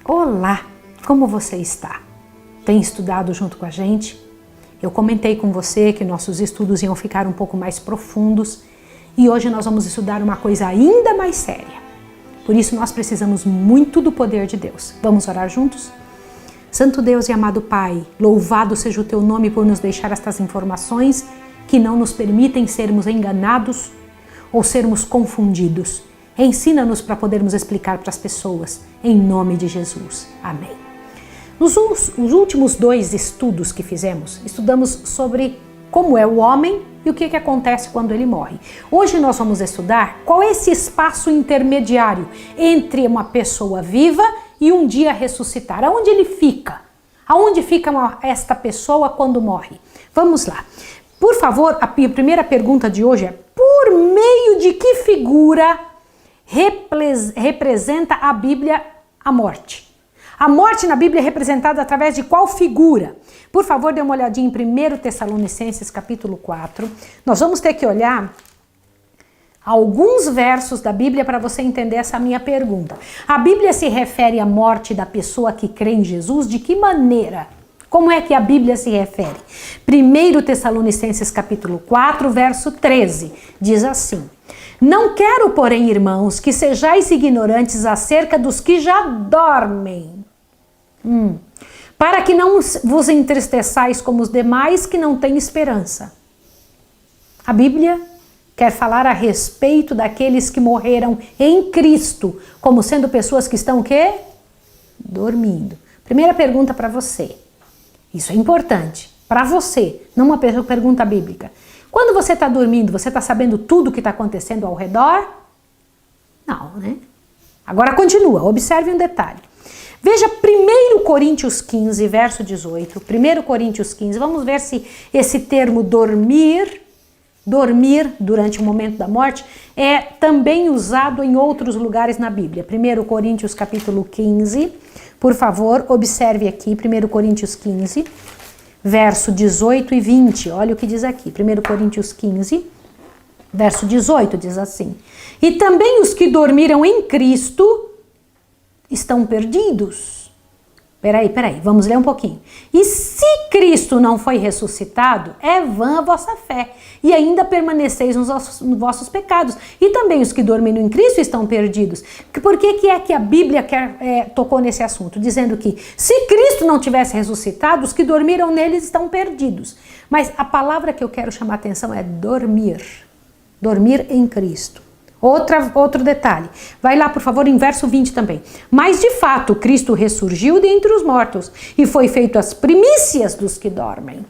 Olá, como você está? Tem estudado junto com a gente? Eu comentei com você que nossos estudos iam ficar um pouco mais profundos e hoje nós vamos estudar uma coisa ainda mais séria. Por isso nós precisamos muito do poder de Deus. Vamos orar juntos? Santo Deus e amado Pai, louvado seja o Teu nome por nos deixar estas informações que não nos permitem sermos enganados ou sermos confundidos. Ensina-nos para podermos explicar para as pessoas, em nome de Jesus. Amém. Nos últimos 2 estudos que fizemos, estudamos sobre como é o homem e o que acontece quando ele morre. Hoje nós vamos estudar qual é esse espaço intermediário entre uma pessoa viva e um dia ressuscitar. Aonde ele fica? Aonde fica esta pessoa quando morre? Vamos lá. Por favor, a primeira pergunta de hoje é: por meio de que figura representa a Bíblia a morte? A morte na Bíblia é representada através de qual figura? Por favor, dê uma olhadinha em 1 Tessalonicenses capítulo 4. Nós vamos ter que olhar alguns versos da Bíblia para você entender essa minha pergunta. A Bíblia se refere à morte da pessoa que crê em Jesus de que maneira? Como é que a Bíblia se refere? 1 Tessalonicenses capítulo 4, verso 13, diz assim: não quero, porém, irmãos, que sejais ignorantes acerca dos que já dormem, para que não vos entristeçais como os demais que não têm esperança. A Bíblia quer falar a respeito daqueles que morreram em Cristo, como sendo pessoas que estão o quê? Dormindo. Primeira pergunta para você. Isso é importante. Para você, não uma pergunta bíblica. Quando você está dormindo, você está sabendo tudo o que está acontecendo ao redor? Não, né? Agora continua, observe um detalhe. Veja 1 Coríntios 15, verso 18. 1 Coríntios 15, vamos ver se esse termo dormir durante o momento da morte, é também usado em outros lugares na Bíblia. 1 Coríntios capítulo 15, por favor, observe aqui, 1 Coríntios 15, verso 18 e 20, olha o que diz aqui, 1 Coríntios 15, verso 18, diz assim: e também os que dormiram em Cristo estão perdidos. Peraí, vamos ler um pouquinho. E se Cristo não foi ressuscitado, é vã a vossa fé, e ainda permaneceis nos vossos pecados. E também os que dormiram em Cristo estão perdidos. Por que é que a Bíblia tocou nesse assunto? Dizendo que se Cristo não tivesse ressuscitado, os que dormiram neles estão perdidos. Mas a palavra que eu quero chamar a atenção é dormir. Dormir em Cristo. Outro detalhe, vai lá por favor em verso 20 também. Mas de fato Cristo ressurgiu dentre os mortos e foi feito as primícias dos que dormem.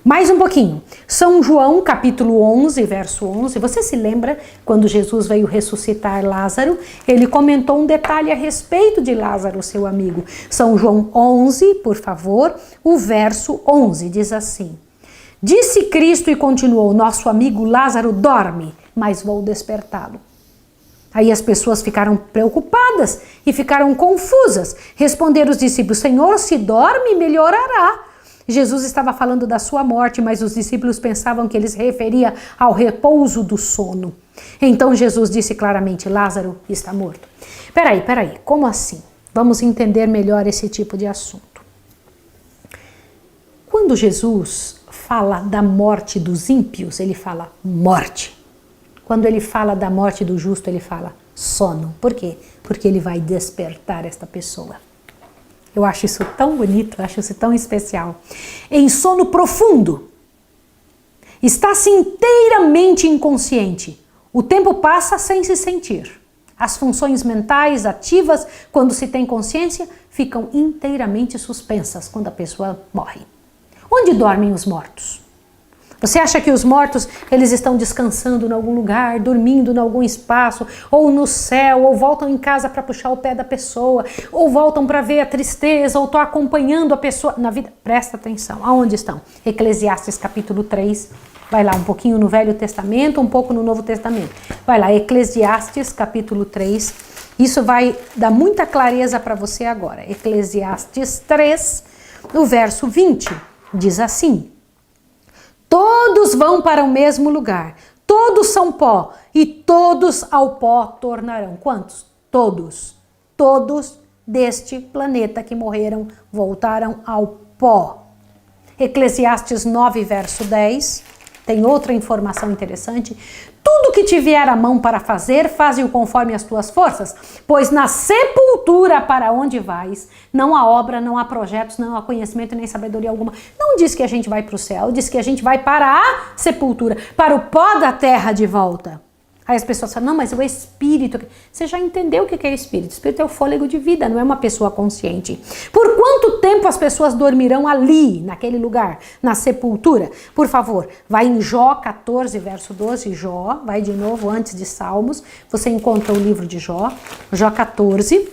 Mais um pouquinho. São João capítulo 11, verso 11. Você se lembra quando Jesus veio ressuscitar Lázaro? Ele comentou um detalhe a respeito de Lázaro, seu amigo. São João 11, por favor, o verso 11 diz assim: disse Cristo e continuou: nosso amigo Lázaro dorme, mas vou despertá-lo. Aí as pessoas ficaram preocupadas e ficaram confusas. Responderam os discípulos: Senhor, se dorme, melhorará. Jesus estava falando da sua morte, mas os discípulos pensavam que ele se referia ao repouso do sono. Então Jesus disse claramente: Lázaro está morto. Peraí, como assim? Vamos entender melhor esse tipo de assunto. Quando Jesus fala da morte dos ímpios, ele fala morte. Quando ele fala da morte do justo, ele fala sono. Por quê? Porque ele vai despertar esta pessoa. Eu acho isso tão bonito, eu acho isso tão especial. Em sono profundo, está-se inteiramente inconsciente. O tempo passa sem se sentir. As funções mentais ativas, quando se tem consciência, ficam inteiramente suspensas quando a pessoa morre. Onde dormem os mortos? Você acha que os mortos, eles estão descansando em algum lugar, dormindo em algum espaço, ou no céu, ou voltam em casa para puxar o pé da pessoa, ou voltam para ver a tristeza, ou estão acompanhando a pessoa na vida? Presta atenção, aonde estão? Eclesiastes capítulo 3, vai lá um pouquinho no Velho Testamento, um pouco no Novo Testamento. Vai lá, Eclesiastes capítulo 3, isso vai dar muita clareza para você agora. Eclesiastes 3, no verso 20. Diz assim: todos vão para o mesmo lugar, todos são pó e todos ao pó tornarão. Quantos? Todos. todos deste planeta que morreram voltaram ao pó. Eclesiastes 9, verso 10, tem outra informação interessante. Tudo que te vier à mão para fazer, faze-o conforme as tuas forças, pois na sepultura para onde vais, não há obra, não há projetos, não há conhecimento nem sabedoria alguma. Não diz que a gente vai para o céu, diz que a gente vai para a sepultura, para o pó da terra de volta. Aí as pessoas falam, não, mas o espírito... Você já entendeu o que é espírito? Espírito é o fôlego de vida, não é uma pessoa consciente. Por quanto tempo as pessoas dormirão ali, naquele lugar, na sepultura? Por favor, vai em Jó 14, verso 12, Jó, vai de novo antes de Salmos, você encontra o livro de Jó, Jó 14.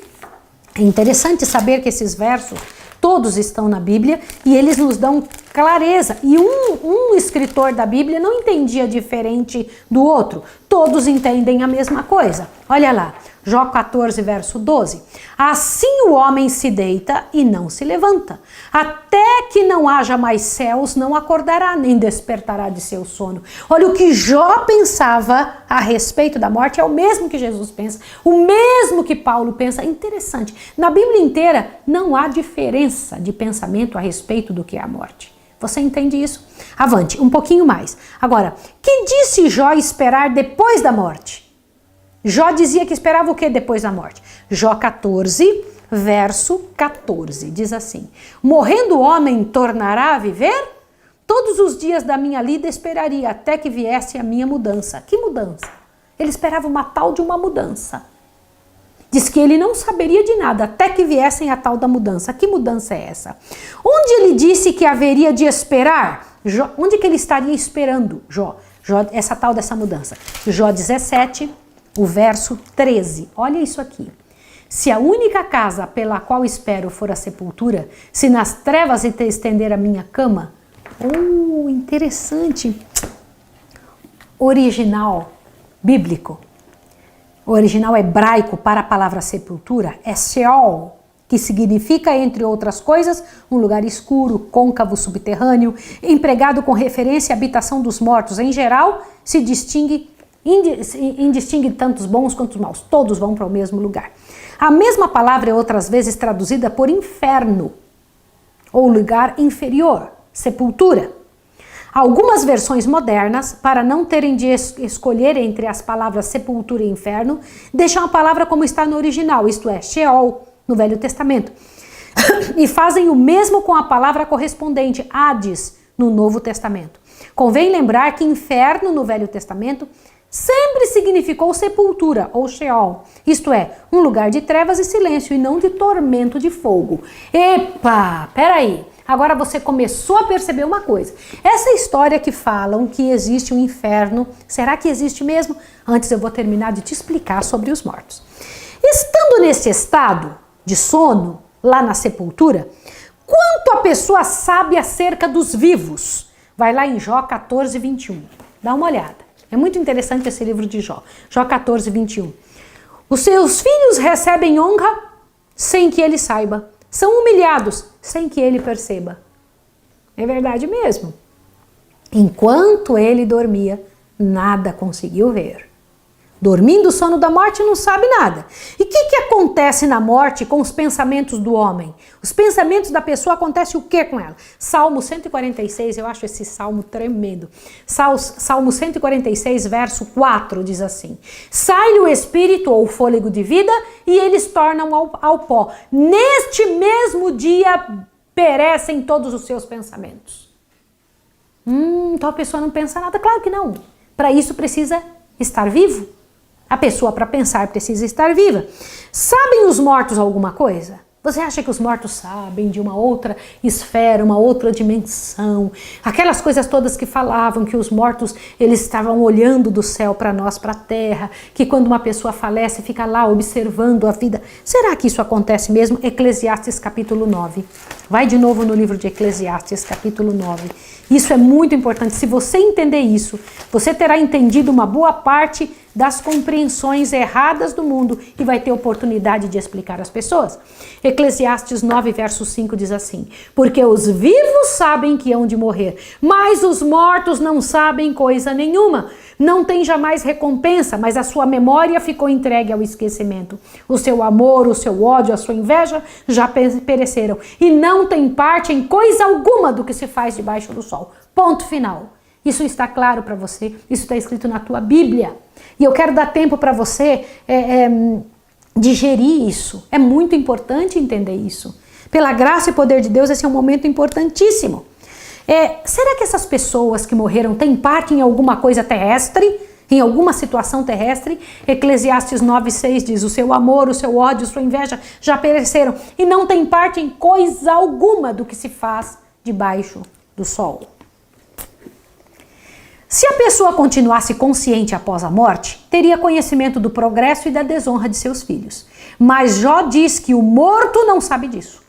É interessante saber que esses versos todos estão na Bíblia e eles nos dão clareza. E um escritor da Bíblia não entendia diferente do outro. Todos entendem a mesma coisa. Olha lá, Jó 14, verso 12. Assim o homem se deita e não se levanta. Até que não haja mais céus, não acordará, nem despertará de seu sono. Olha, o que Jó pensava a respeito da morte é o mesmo que Jesus pensa, o mesmo que Paulo pensa. Interessante, na Bíblia inteira não há diferença de pensamento a respeito do que é a morte. Você entende isso? Avante, um pouquinho mais. Agora, que disse Jó esperar depois da morte? Jó dizia que esperava o que depois da morte? Jó 14, verso 14, diz assim: morrendo o homem tornará a viver? Todos os dias da minha lida esperaria até que viesse a minha mudança. Que mudança? Ele esperava uma tal de uma mudança. Diz que ele não saberia de nada até que viessem a tal da mudança. Que mudança é essa? Onde ele disse que haveria de esperar? Jó, onde que ele estaria esperando, Jó, essa tal dessa mudança? Jó 17, o verso 13. Olha isso aqui. Se a única casa pela qual espero for a sepultura, se nas trevas estender a minha cama... interessante. Original bíblico. O original hebraico para a palavra sepultura é Sheol, que significa, entre outras coisas, um lugar escuro, côncavo, subterrâneo, empregado com referência à habitação dos mortos. Em geral, se distingue tantos bons quanto os maus. Todos vão para o mesmo lugar. A mesma palavra é outras vezes traduzida por inferno, ou lugar inferior, sepultura. Algumas versões modernas, para não terem de escolher entre as palavras sepultura e inferno, deixam a palavra como está no original, isto é, Sheol, no Velho Testamento. E fazem o mesmo com a palavra correspondente, Hades, no Novo Testamento. Convém lembrar que inferno, no Velho Testamento, sempre significou sepultura, ou Sheol, isto é, um lugar de trevas e silêncio, e não de tormento de fogo. Epa, peraí. Agora você começou a perceber uma coisa. Essa história que falam que existe um inferno, será que existe mesmo? Antes eu vou terminar de te explicar sobre os mortos. Estando nesse estado de sono, lá na sepultura, quanto a pessoa sabe acerca dos vivos? Vai lá em Jó 14, 21. Dá uma olhada. É muito interessante esse livro de Jó. Jó 14, 21. Os seus filhos recebem honra sem que ele saiba. São humilhados sem que ele perceba. É verdade mesmo. Enquanto ele dormia, nada conseguiu ver. Dormindo o sono da morte, não sabe nada. E o que acontece na morte com os pensamentos do homem? Os pensamentos da pessoa, acontece o que com ela? Salmo 146, eu acho esse salmo tremendo. Salmo 146, verso 4, diz assim: sai-lhe o espírito ou o fôlego de vida e eles tornam ao pó. Neste mesmo dia perecem todos os seus pensamentos. Então a pessoa não pensa nada? Claro que não. Para isso precisa estar vivo. A pessoa, para pensar, precisa estar viva. Sabem os mortos alguma coisa? Você acha que os mortos sabem de uma outra esfera, uma outra dimensão? Aquelas coisas todas que falavam que os mortos, eles estavam olhando do céu para nós, para a terra, que quando uma pessoa falece, fica lá observando a vida. Será que isso acontece mesmo? Eclesiastes capítulo 9. Vai de novo no livro de Eclesiastes capítulo 9. Isso é muito importante. Se você entender isso, você terá entendido uma boa parte das compreensões erradas do mundo e vai ter oportunidade de explicar às pessoas. Eclesiastes 9, verso 5 diz assim: porque os vivos sabem que hão de morrer, mas os mortos não sabem coisa nenhuma. Não tem jamais recompensa, mas a sua memória ficou entregue ao esquecimento. O seu amor, o seu ódio, a sua inveja já pereceram. E não tem parte em coisa alguma do que se faz debaixo do sol. Ponto final. Isso está claro para você, isso está escrito na tua Bíblia. E eu quero dar tempo para você digerir isso. É muito importante entender isso. Pela graça e poder de Deus, esse é um momento importantíssimo. Será que essas pessoas que morreram têm parte em alguma coisa terrestre? Em alguma situação terrestre? Eclesiastes 9,6 diz: o seu amor, o seu ódio, sua inveja já pereceram. E não tem parte em coisa alguma do que se faz debaixo do sol. Se a pessoa continuasse consciente após a morte, teria conhecimento do progresso e da desonra de seus filhos. Mas Jó diz que o morto não sabe disso.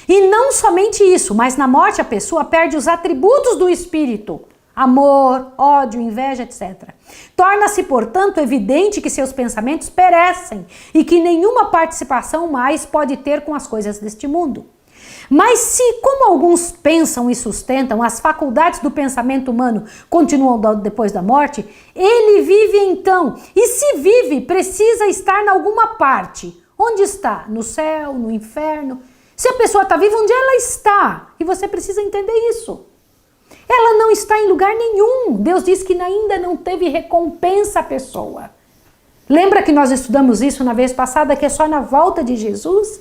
E não somente isso, mas na morte a pessoa perde os atributos do espírito: amor, ódio, inveja, etc. Torna-se, portanto, evidente que seus pensamentos perecem e que nenhuma participação mais pode ter com as coisas deste mundo. Mas se, como alguns pensam e sustentam, as faculdades do pensamento humano continuam depois da morte, ele vive então. E se vive, precisa estar em alguma parte. Onde está? No céu, no inferno? Se a pessoa está viva, onde ela está? E você precisa entender isso. Ela não está em lugar nenhum. Deus diz que ainda não teve recompensa a pessoa. Lembra que nós estudamos isso na vez passada, que é só na volta de Jesus?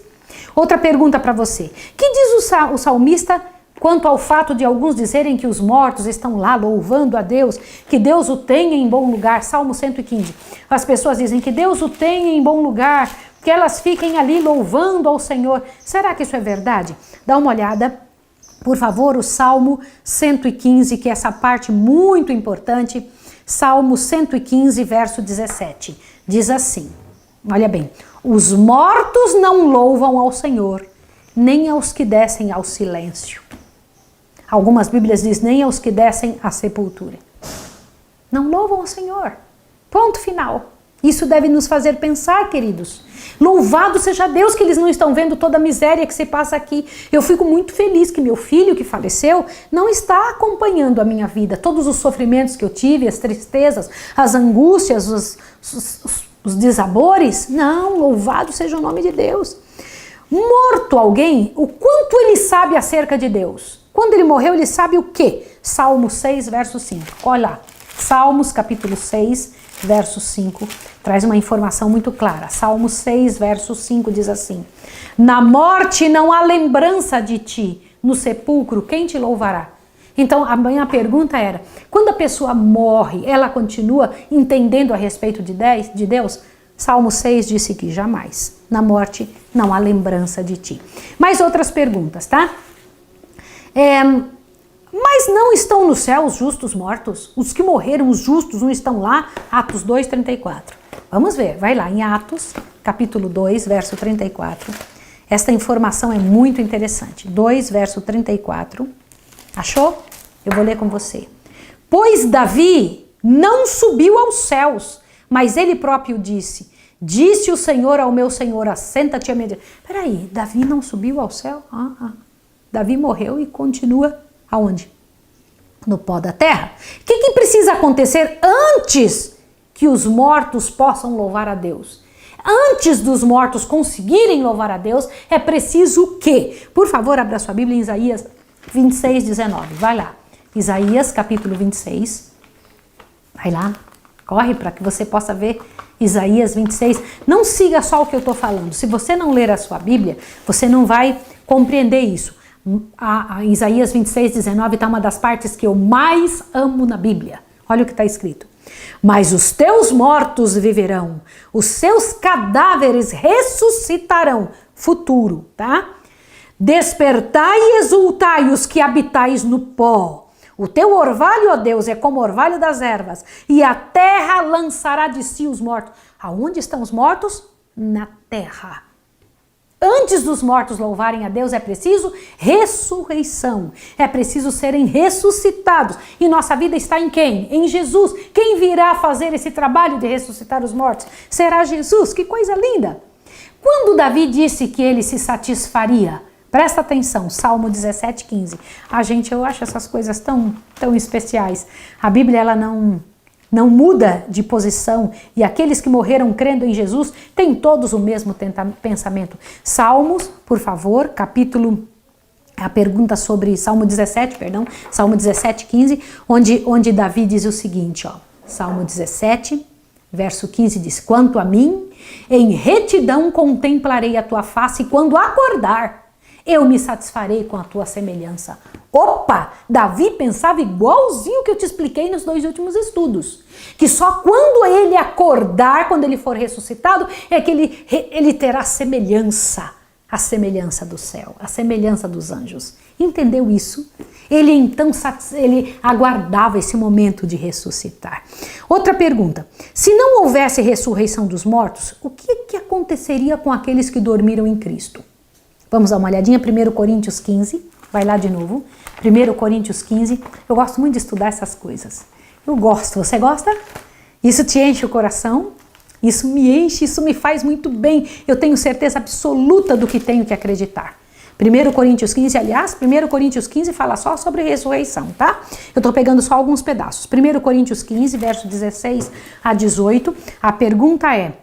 Outra pergunta para você. Que diz o salmista quanto ao fato de alguns dizerem que os mortos estão lá louvando a Deus, que Deus o tenha em bom lugar? Salmo 115. As pessoas dizem que Deus o tenha em bom lugar, que elas fiquem ali louvando ao Senhor. Será que isso é verdade? Dá uma olhada, por favor, o Salmo 115, que é essa parte muito importante. Salmo 115, verso 17. Diz assim, olha bem: os mortos não louvam ao Senhor, nem aos que descem ao silêncio. Algumas Bíblias dizem nem aos que descem à sepultura. Não louvam ao Senhor. Ponto final. Isso deve nos fazer pensar, queridos. Louvado seja Deus que eles não estão vendo toda a miséria que se passa aqui. Eu fico muito feliz que meu filho que faleceu não está acompanhando a minha vida. Todos os sofrimentos que eu tive, as tristezas, as angústias, os desabores. Não, louvado seja o nome de Deus. Morto alguém, o quanto ele sabe acerca de Deus? Quando ele morreu, ele sabe o quê? Salmo 6, verso 5. Olha lá. Salmos, capítulo 6, verso 5, traz uma informação muito clara. Salmo 6, verso 5 diz assim: na morte não há lembrança de ti, no sepulcro quem te louvará? Então a minha pergunta era, quando a pessoa morre, ela continua entendendo a respeito de Deus? Salmo 6 disse que jamais. Na morte não há lembrança de ti. Mais outras perguntas, tá? Mas não estão no céu os justos mortos? Os que morreram, os justos, não estão lá? Atos 2, 34. Vamos ver, vai lá em Atos, capítulo 2, verso 34. Esta informação é muito interessante. 2, verso 34. Achou? Eu vou ler com você. Pois Davi não subiu aos céus, mas ele próprio disse: disse o Senhor ao meu Senhor, assenta-te à minha direita. Peraí, Davi não subiu ao céu? Davi morreu e continua aonde? No pó da terra. O que precisa acontecer antes que os mortos possam louvar a Deus? Antes dos mortos conseguirem louvar a Deus, é preciso o quê? Por favor, abra sua Bíblia em Isaías 26, 19. Vai lá. Isaías, capítulo 26. Vai lá. Corre para que você possa ver Isaías 26. Não siga só o que eu estou falando. Se você não ler a sua Bíblia, você não vai compreender isso. Isaías 26, 19 está uma das partes que eu mais amo na Bíblia. Olha o que está escrito. Mas os teus mortos viverão, os seus cadáveres ressuscitarão. Futuro, tá? Despertai e exultai os que habitais no pó. O teu orvalho, ó Deus, é como o orvalho das ervas, e a terra lançará de si os mortos. Aonde estão os mortos? Na terra. Antes dos mortos louvarem a Deus, é preciso ressurreição. É preciso serem ressuscitados. E nossa vida está em quem? Em Jesus. Quem virá fazer esse trabalho de ressuscitar os mortos? Será Jesus. Que coisa linda! Quando Davi disse que ele se satisfaria, presta atenção, Salmo 17:15. Eu acho essas coisas tão especiais. A Bíblia, ela não muda de posição, e aqueles que morreram crendo em Jesus têm todos o mesmo pensamento. Salmos, por favor, a pergunta sobre Salmo 17:15, onde Davi diz o seguinte, Salmo 17, verso 15 diz: quanto a mim, em retidão contemplarei a tua face, e quando acordar, eu me satisfarei com a tua semelhança. Opa! Davi pensava igualzinho que eu te expliquei nos 2 últimos estudos. Que só quando ele acordar, quando ele for ressuscitado, é que ele terá a semelhança do céu, a semelhança dos anjos. Entendeu isso? Ele então ele aguardava esse momento de ressuscitar. Outra pergunta: se não houvesse ressurreição dos mortos, o que aconteceria com aqueles que dormiram em Cristo? Vamos dar uma olhadinha, 1 Coríntios 15, vai lá de novo, 1 Coríntios 15, eu gosto muito de estudar essas coisas. Eu gosto, você gosta? Isso te enche o coração? Isso me enche, isso me faz muito bem. Eu tenho certeza absoluta do que tenho que acreditar. 1 Coríntios 15, aliás, 1 Coríntios 15 fala só sobre ressurreição, tá? Eu tô pegando só alguns pedaços. 1 Coríntios 15, verso 16 a 18, a pergunta é: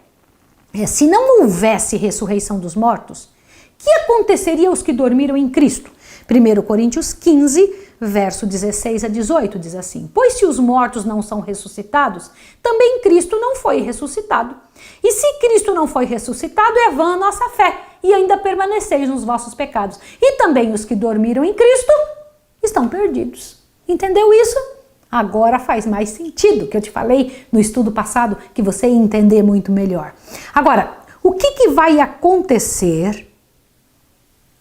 se não houvesse ressurreição dos mortos, o que aconteceria aos que dormiram em Cristo? 1 Coríntios 15, verso 16 a 18, diz assim: pois se os mortos não são ressuscitados, também Cristo não foi ressuscitado. E se Cristo não foi ressuscitado, é vã a nossa fé, e ainda permaneceis nos vossos pecados. E também os que dormiram em Cristo estão perdidos. Entendeu isso? Agora faz mais sentido, que eu te falei no estudo passado, que você ia entender muito melhor. Agora, o que vai acontecer?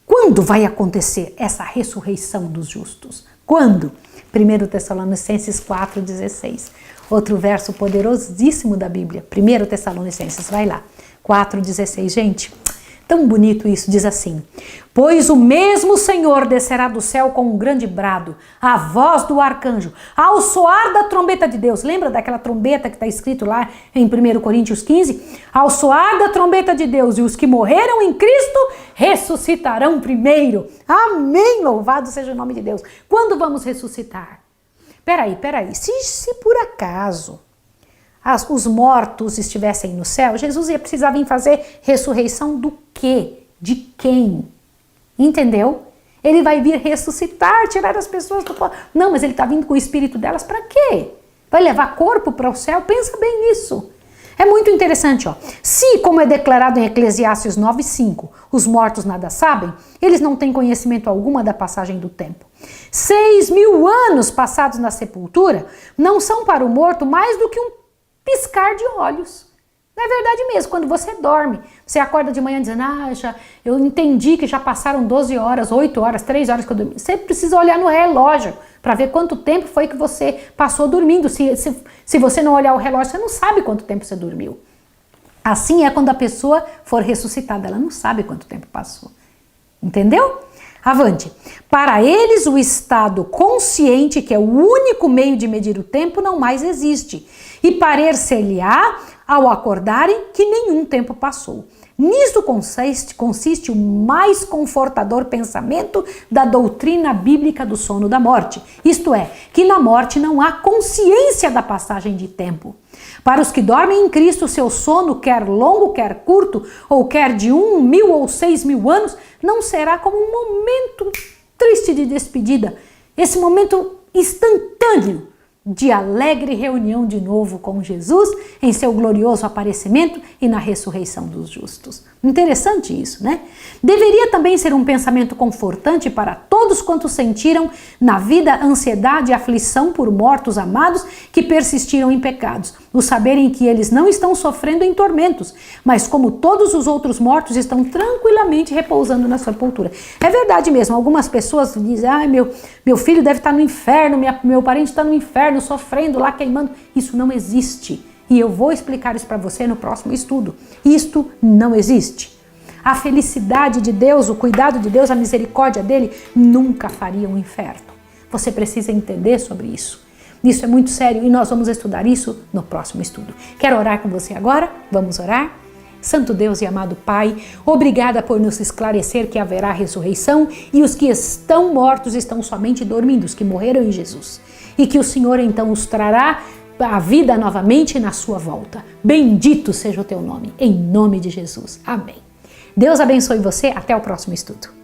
Quando vai acontecer essa ressurreição dos justos? Quando? 1 Tessalonicenses 4,16. Outro verso poderosíssimo da Bíblia. 1 Tessalonicenses, vai lá. 4,16. Gente, tão bonito isso. Diz assim: pois o mesmo Senhor descerá do céu com um grande brado, a voz do arcanjo, ao soar da trombeta de Deus. Lembra daquela trombeta que está escrito lá em 1 Coríntios 15? Ao soar da trombeta de Deus, e os que morreram em Cristo ressuscitarão primeiro. Amém! Louvado seja o nome de Deus. Quando vamos ressuscitar? Peraí. Se por acaso os mortos estivessem no céu, Jesus ia precisar vir fazer ressurreição do quê? De quem? Entendeu? Ele vai vir ressuscitar, tirar as pessoas do corpo. Não, mas ele está vindo com o espírito delas para quê? Vai levar corpo para o céu? Pensa bem nisso. É muito interessante, Se, como é declarado em Eclesiastes 9:5, os mortos nada sabem, eles não têm conhecimento alguma da passagem do tempo. 6.000 anos passados na sepultura não são para o morto mais do que um piscar de olhos. Não é verdade mesmo, quando você dorme, você acorda de manhã dizendo: eu entendi que já passaram 12 horas, 8 horas, 3 horas que eu dormi. Você precisa olhar no relógio para ver quanto tempo foi que você passou dormindo. Se você não olhar o relógio, você não sabe quanto tempo você dormiu. Assim é quando a pessoa for ressuscitada, ela não sabe quanto tempo passou. Entendeu? Avante. Para eles, o estado consciente, que é o único meio de medir o tempo, não mais existe. E parecer-lhe-á, ao acordarem, que nenhum tempo passou. Nisso consiste o mais confortador pensamento da doutrina bíblica do sono da morte. Isto é, que na morte não há consciência da passagem de tempo. Para os que dormem em Cristo, seu sono, quer longo, quer curto, ou quer de 1.000 ou 6.000 anos, não será como um momento triste de despedida, esse momento instantâneo de alegre reunião de novo com Jesus em seu glorioso aparecimento e na ressurreição dos justos. Interessante isso, né? Deveria também ser um pensamento confortante para todos quantos sentiram na vida ansiedade e aflição por mortos amados que persistiram em pecados, o saberem que eles não estão sofrendo em tormentos, mas como todos os outros mortos estão tranquilamente repousando na sepultura. É verdade mesmo, algumas pessoas dizem: meu filho deve estar no inferno, meu parente está no inferno, sofrendo lá, queimando. Isso não existe. E eu vou explicar isso para você no próximo estudo. Isto não existe. a felicidade de Deus, o cuidado de Deus, a misericórdia dele, nunca fariam o inferno. Você precisa entender sobre isso. Isso é muito sério e nós vamos estudar isso no próximo estudo. Quero orar com você agora? Vamos orar? Santo Deus e amado Pai, obrigada por nos esclarecer que haverá ressurreição e os que estão mortos estão somente dormindo, os que morreram em Jesus. E que o Senhor então os trará a vida novamente na sua volta. Bendito seja o teu nome, em nome de Jesus. Amém. Deus abençoe você, até o próximo estudo.